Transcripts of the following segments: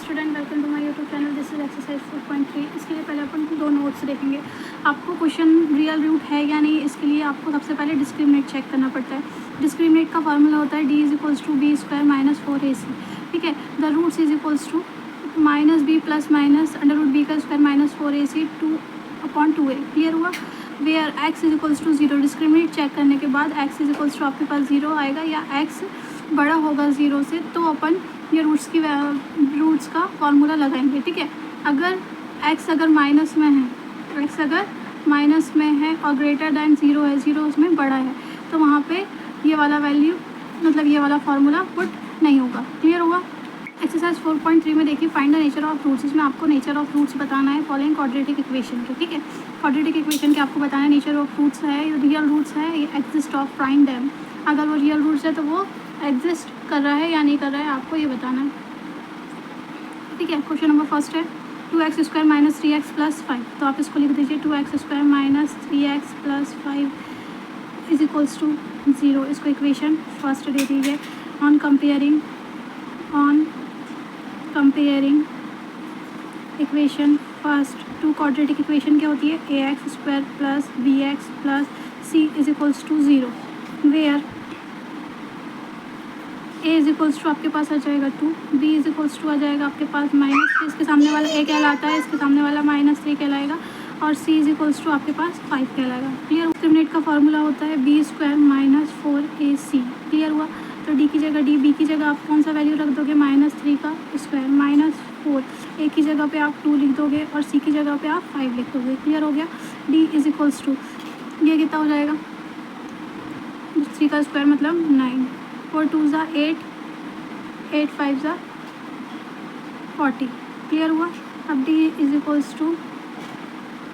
Student, welcome to my YouTube channel. This is exercise 4.3। इसके लिए पहले अपन दो नोट्स देखेंगे। आपको क्वेश्चन रियल रूट है या नहीं, इसके लिए आपको सबसे पहले डिस्क्रिमिनेट चेक करना पड़ता है। डिस्क्रिमिनेट का फॉर्मूला होता है D is equals to B square minus 4ac। ठीक है, the roots is equals to minus B plus minus under root B का square minus 4ac 2/2a। Clear हुआ। Where X is equals to 0। Discriminate check करने के बाद x is equals to आपके पास 0 आएगा या एक्स बड़ा होगा 0 से, तो अपन ये रूट्स का फॉर्मूला लगाएंगे। ठीक है, अगर x अगर माइनस में है, x अगर माइनस में है और ग्रेटर दैन 0 है, 0 उसमें बड़ा है, तो वहाँ पे ये वाला वैल्यू मतलब ये वाला फार्मूला पुट नहीं होगा। क्लियर हुआ। एक्सरसाइज 4.3 में देखिए, find the nature of roots. इसमें आपको नेचर ऑफ रूट्स बताना है फॉलोइंग क्वाड्रेटिक इक्वेशन के। ठीक है, क्वाड्रेटिक इक्वेशन के आपको बताना है नेचर ऑफ रूट्स है, रियल रूट्स है, ये एग्जिस्ट ऑफ फाइंड देम। अगर वो रियल रूट्स है तो वो एग्जिस्ट कर रहा है या नहीं कर रहा है, आपको ये बताना है। ठीक है, क्वेश्चन नंबर फर्स्ट है 2x square minus 3x plus 5। तो आप इसको लिख दीजिए 2x square minus 3x plus 5 is equals to 0। इसको इक्वेशन फर्स्ट दे दीजिए। On comparing equation first to quadratic equation क्या होती है, ax square plus bx plus c is equals to 0। Where a is equals to आपके पास आ जाएगा 2, b इज इक्वल्स टू आ जाएगा आपके पास माइनस, इसके सामने वाला a कहलाता है, इसके सामने वाला -3 कहलाएगा, और c इज इक्वल्स टू आपके पास 5 कहलाएगा। क्लियर। डिस्क्रिमिनेट का फॉर्मूला होता है b square minus 4ac। Clear हुआ। तो d की जगह b की जगह आप कौन सा वैल्यू रख दोगे, -3 का स्क्वायर माइनस 4, a की जगह पे आप 2 लिख दोगे और c की जगह पे आप 5 लिख दोगे। क्लियर हो गया। d इज इक्वल्स टू ये कितना हो जाएगा, 3 का स्क्वायर मतलब 9, 4 2 ज़ा 8, 8 5 ज़ा 40। क्लियर हुआ। अब d इज इक्वल्स टू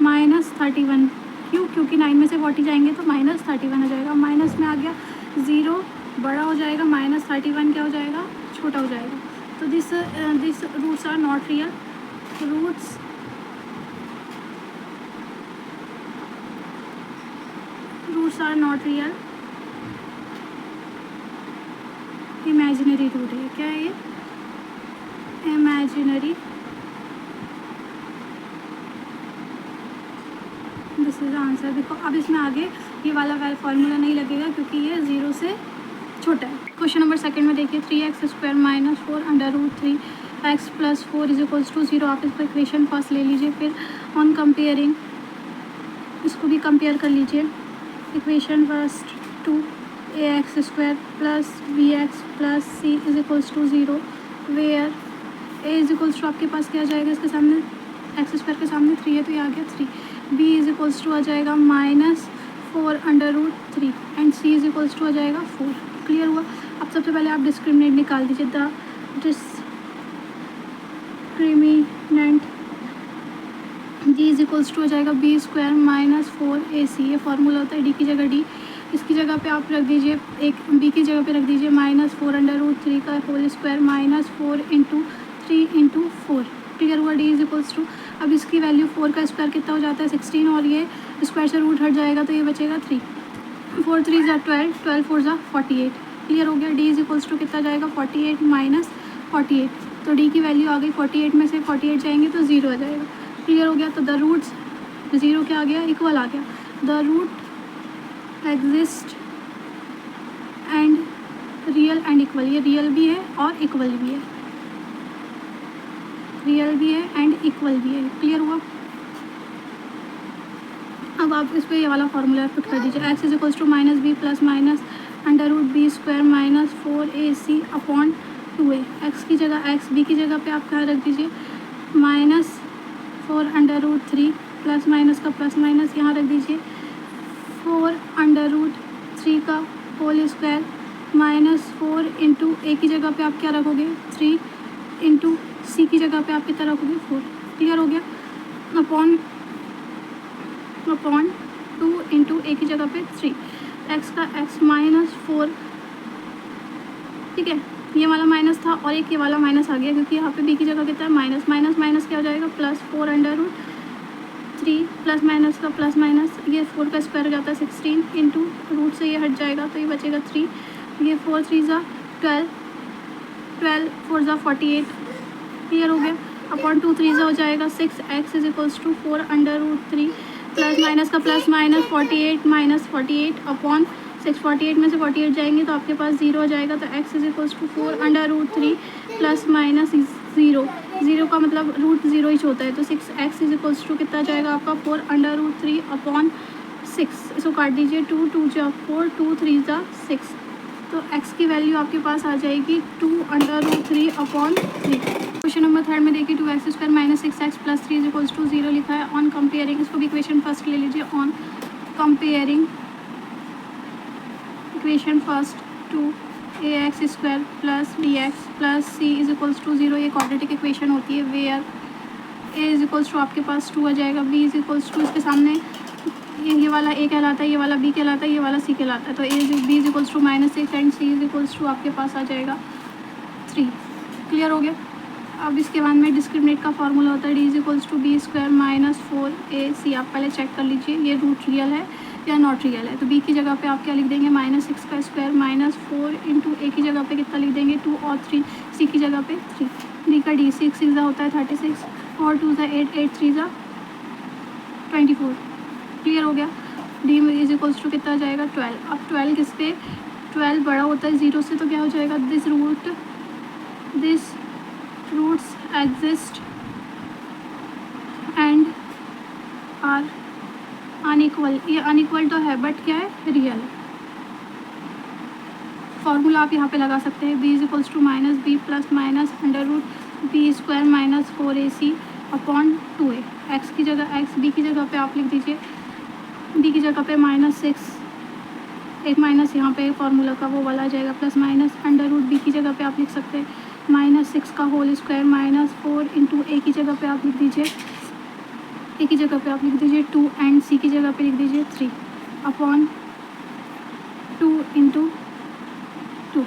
-31। क्यों, क्योंकि 9 में से 40 जाएंगे तो -31 आ जाएगा। माइनस में आ गया, 0 बड़ा हो जाएगा, -31 क्या हो जाएगा, छोटा हो जाएगा। तो this roots are not real. Roots are not real, imaginary root है। क्या है ये, इमेजिनरी। This is answer. देखो अब इसमें आगे ये वाला फॉर्मूला नहीं लगेगा क्योंकि ये 0 से छोटा है। क्वेश्चन नंबर सेकंड में देखिए 3x square minus 4 under root 3x plus 4 is equals to 0। आप इसको इक्वेशन फर्स्ट ले लीजिए, फिर ऑन कंपेयरिंग इसको भी कंपेयर कर लीजिए। Equation first 2ax square plus bx plus c is equals to 0। Where a is equals to आपके पास क्या आ जाएगा, इसके सामने एक्स स्क्वायर के सामने 3 है तो ये आ गया 3। b इज इक्वल्स टू आ जाएगा -4 under root 3 and c is equals to आ जाएगा 4। क्लियर हुआ। अब सबसे पहले आप डिस्क्रिमिनेंट निकाल दीजिए। The discriminant d is equals to आ जाएगा b स्क्वायर माइनस 4ac। ये फार्मूला होता है d की जगह d, इसकी जगह पे आप रख दीजिए, एक b की जगह पे रख दीजिए -4 अंडर रूट 3 का whole square -4 into 3 into 4। Clear हुआ। d इज इक्वल्स टू, अब इसकी वैल्यू 4 का स्क्वायर कितना हो जाता है 16, और ये स्क्वायर से रूट हट जाएगा तो ये बचेगा 3। 4 3 ज़ा 12, 12 4 ज़ा 48। क्लियर हो गया। d इज इक्वल्स टू कितना जाएगा, 48 माइनस 48। तो d की वैल्यू आ गई, 48 में से 48 जाएंगे तो 0 आ जाएगा। क्लियर हो गया। तो द रूट्स 0 क्या आ गया, इक्वल आ गया। The root exist and real and equal. ये रियल भी है और इक्वल भी है, रियल भी है एंड इक्वल भी है। क्लियर हुआ। अब आप इस पर ये वाला फार्मूला पुट कर दीजिए। x is equals to minus B plus minus under root b square minus 4ac upon 2a। X की जगह x, b की जगह पे आप क्या रख दीजिए, -4 अंडर रूट 3 प्लस माइनस का प्लस माइनस यहाँ रख दीजिए, 4 अंडर रूट 3 का होल स्क्वायर -4 इंटू a की जगह पे आप क्या रखोगे 3 इंटू c की जगह पे आप कितना रखोगे 4। क्लियर हो गया। अपॉन 2 इंटू ए की जगह पे 3, एक्स का x -4। ठीक है, ये वाला माइनस था और एक ये वाला माइनस आ गया क्योंकि यहाँ पे b की जगह कितना है माइनस, माइनस माइनस क्या हो जाएगा +4 अंडर रूट 3 प्लस माइनस का प्लस माइनस, ये 4 का स्क्वायर हो जाता है 16 इंटू रूट से ये हट जाएगा तो ये बचेगा 3। ये 4 3 ज़ा 12, 12 4 ज़ा 48, क्लियर हो गया। अपॉन 2 3 हो जाएगा 6x is equals to 4 under root 3 plus minus का प्लस माइनस 48 माइनस 48 अपॉन 6 48 में से 48 जाएंगे तो आपके पास 0 हो जाएगा। तो x is equals to 4 under root 3 plus minus 0 का मतलब रूट 0 ही होता है। तो 6x इज इक्वल्स टू कितना जाएगा आपका 4 अंडर रूट 3 अपॉन 6। इसको काट दीजिए 2 2 जा 4 2 3 जा 6। तो x की वैल्यू आपके पास आ जाएगी 2 under root 3 upon 3। Question number third में देखिए 2x square minus 6x plus 3 is equals to 0 लिखा है। ऑन कंपेयरिंग, इसको भी इक्वेशन फर्स्ट ले लीजिए। On comparing equation first to ax square plus bx plus c is equals to 0, ये quadratic equation होती है। Where a is equals to आपके पास 2 आ जाएगा, b इज इक्वल्स टू इसके सामने ये वाला a कहलाता है, ये वाला b कहलाता है, ये वाला c कहलाता है। तो b is equals to -6 and c is equals to आपके पास आ जाएगा 3। क्लियर हो गया। अब इसके बाद में डिस्क्रिमिनेट का फॉर्मूला होता है d is equals to B square minus 4ac। आप पहले चेक कर लीजिए ये रूट रियल है या नॉट रियल है। तो b की जगह पे आप क्या लिख देंगे -6 का स्क्वायर माइनस 4 इंटू a की जगह पे कितना लिख देंगे 2 और 3, c की जगह पे 3। d का d 6 6 होता है 36 और 2 8 8 3 24। क्लियर हो गया। d इज इक्वल्स टू कितना जाएगा 12। अब 12 किस पे 12 बड़ा होता है 0 से, तो क्या हो जाएगा this roots exist and are unequal. ये अनइक्वल तो है बट क्या है रियल है। फॉर्मूला आप यहाँ पे लगा सकते हैं b is equals to minus B plus minus under root b square minus 4ac upon 2a। x की जगह b की जगह पे आप लिख दीजिए b की जगह पे -6, एक माइनस यहाँ पे फॉर्मूला का वो वाला आ जाएगा plus minus under root b की जगह पे आप लिख सकते हैं -6 का whole square minus 4 into a की जगह पे आप लिख दीजिए a की जगह पे आप लिख दीजिए 2 एंड c की जगह पे लिख दीजिए 3 अपॉन 2 इंटू 2।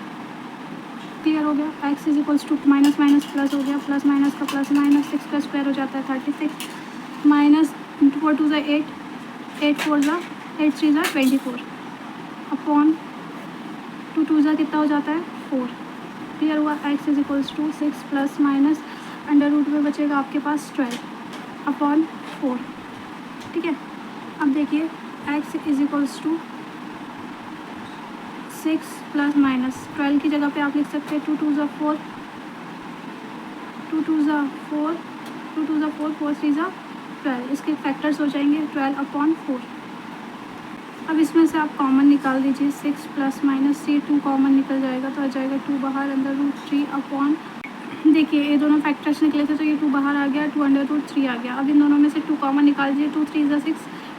क्लियर हो गया। x is equals to minus minus plus हो गया, प्लस माइनस का प्लस -6 का स्क्वायर हो जाता है 36 माइनस 4 2 8 8 4 8 3 24 अपॉन 2 2 कितना हो जाता है 4। क्लियर हुआ। x is equals to 6 plus minus under root में बचेगा आपके पास 12 अपॉन 4। ठीक है। अब देखिए x is equals to 6 plus minus 12 की जगह पे आप लिख सकते हैं 2 2 4 2 2 4 2 2 4 4 3 12। इसके फैक्टर्स हो जाएंगे 12 अपॉन 4। अब इसमें से आप कॉमन निकाल दीजिए 6 प्लस माइनस 3 2 कॉमन निकल जाएगा तो आ जाएगा 2 बाहर अंडर रूट 3 अपॉन। देखिए ये दोनों फैक्टर्स निकले थे तो ये 2 बाहर आ गया, 2 अंडर रूट 3 आ गया। अब इन दोनों में से 2 कॉमन निकाल दीजिए 2 3 6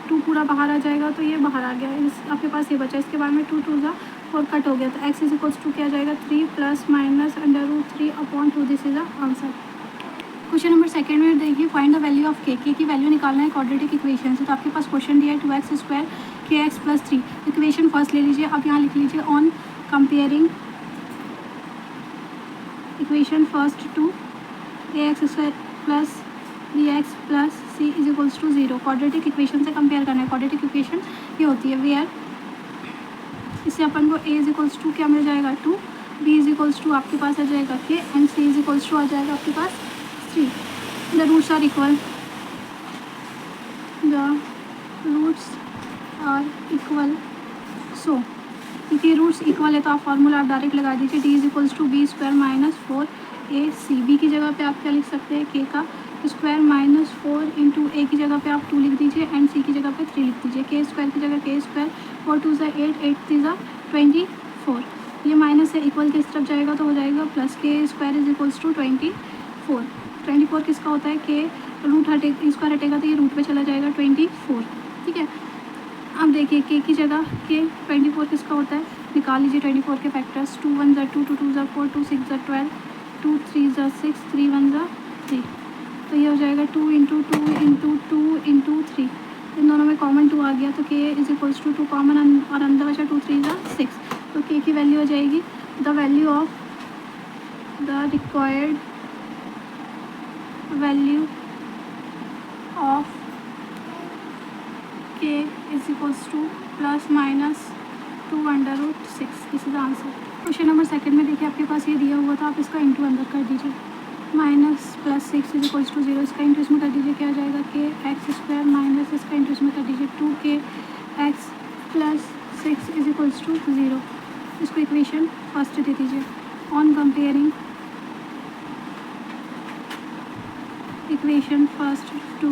2 पूरा बाहर आ जाएगा तो ये बाहर आ गया। आपके पास ये बचा। इसके बाद में 2 2 4 कट हो गया तो x इज इक्वल्स टू क्या जाएगा 3 plus minus under root 3 upon 2। This is the answer. Question number second में देखिए find the value of k की वैल्यू निकालना है क्वाड्रेटिक इक्वेशन से। तो आपके पास क्वेश्चन दिया है 2x square kx plus 3। Equation first ले लीजिए। अब यहाँ लिख लीजिए on comparing equation first to ax square plus bx plus c is equals to 0। Quadratic equation से कंपेयर करना है। क्वाड्रेटिक इक्वेशन ये होती है वेयर इससे अपन को a इज इक्वल्स टू क्या मिल जाएगा 2, b इज इक्वल्स टू आपके पास आ जाएगा k and c is equals to आ जाएगा आपके पास 3। The roots are equal, the roots are equal. So क्योंकि रूट्स इक्वल है तो आप फार्मूला आप डायरेक्ट लगा दीजिए d is equals to B square minus 4ac। b की जगह पे आप क्या लिख सकते हैं k का स्क्वायर माइनस 4 इंटू a की जगह पे आप 2 लिख दीजिए एंड c की जगह पे 3 लिख दीजिए। k स्क्वायर की जगह k स्क्वायर 4 2 8 8 3 24। ये माइनस है इक्वल किस तरफ जाएगा तो हो जाएगा plus k square is equals to 24। 24 किसका होता है k रूट स्क्वायर हटेगा तो ये रूट पे चला जाएगा 24। ठीक है। अब देखिए k की जगह k 24 किसका होता है निकाल लीजिए 24 के फैक्टर्स 2 1 2 2 2 4 2 6 12 2 3 6 3 1 3। तो ये हो जाएगा 2 इंटू 2 इंटू 2 इंटू 3। इन दोनों में कॉमन 2 आ गया तो k is equals to 2 common और अंदर बचा 2 3 6। तो k की वैल्यू हो जाएगी the value of the required value of k is equals to plus minus 2 under root 6। This is answer. Question number second में देखिए आपके पास ये दिया हुआ था, आप इसका इंटू अंदर कर दीजिए। Minus plus 6 is equals to 0। इसका इंटू इसमें कर दीजिए, क्या आ जाएगा के एक्स स्क्वायर माइनस इसका इंटू इसमें कर दीजिए 2 x plus 6 is equals to 0। इसको इक्वेशन फर्स्ट दे दीजिए। On comparing equation first to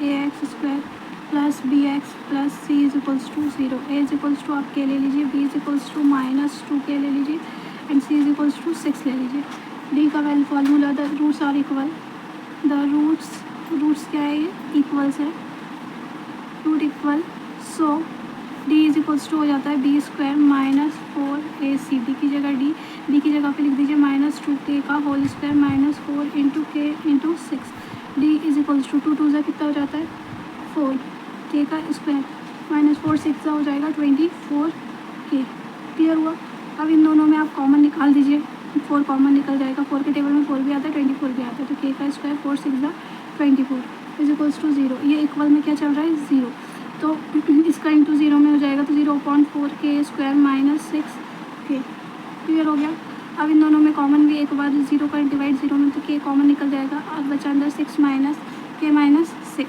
a x square plus b x plus c is equals to 0। A is equals to आप के ले लीजिए, बी इज इक्वल्स टू -2 ले लीजिए and c is equals to 6 ले लीजिए। डी का वैल्यू formula, the roots are equal, the roots क्या है, इक्वल्स है, root equal, so d is equals to हो जाता है बी स्क्वायर -4ac। डी की जगह डी की जगह पे लिख दीजिए -2k का whole square -4 into k into 6। D is equals to 2 से कितना हो जाता है 4, के का स्क्वायर -4 6 हो जाएगा 24k। क्लियर हुआ। अब इन दोनों में आप कॉमन निकाल दीजिए, 4 कॉमन निकल जाएगा, 4 के टेबल में 4 भी आता है 24 भी आता है, तो के का स्क्वायर 4 6 24 इज इक्वल्स टू 0। ये इक्वल में क्या चल रहा है 0, तो इसका इंटू 0 में हो जाएगा, तो 0.4k स्क्वायर -6k। क्लियर हो गया। अब इन दोनों में कॉमन भी एक बार 0 का डिवाइड 0 में, तो के कॉमन निकल जाएगा और बचा अंदर 6 माइनस के -6।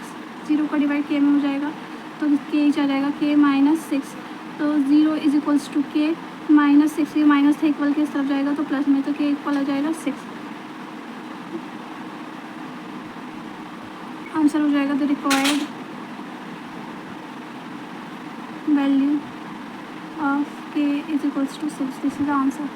0 का डिवाइड के में हो जाएगा तो के ही आ जाएगा के -6। तो 0 इज इक्वल्स टू के -6, ये माइनस था इक्वल के इस तरफ जाएगा तो प्लस में, तो के इक्वल आ जाएगा 6। आंसर हो जाएगा the required value of k is equals to 6। This is the answer.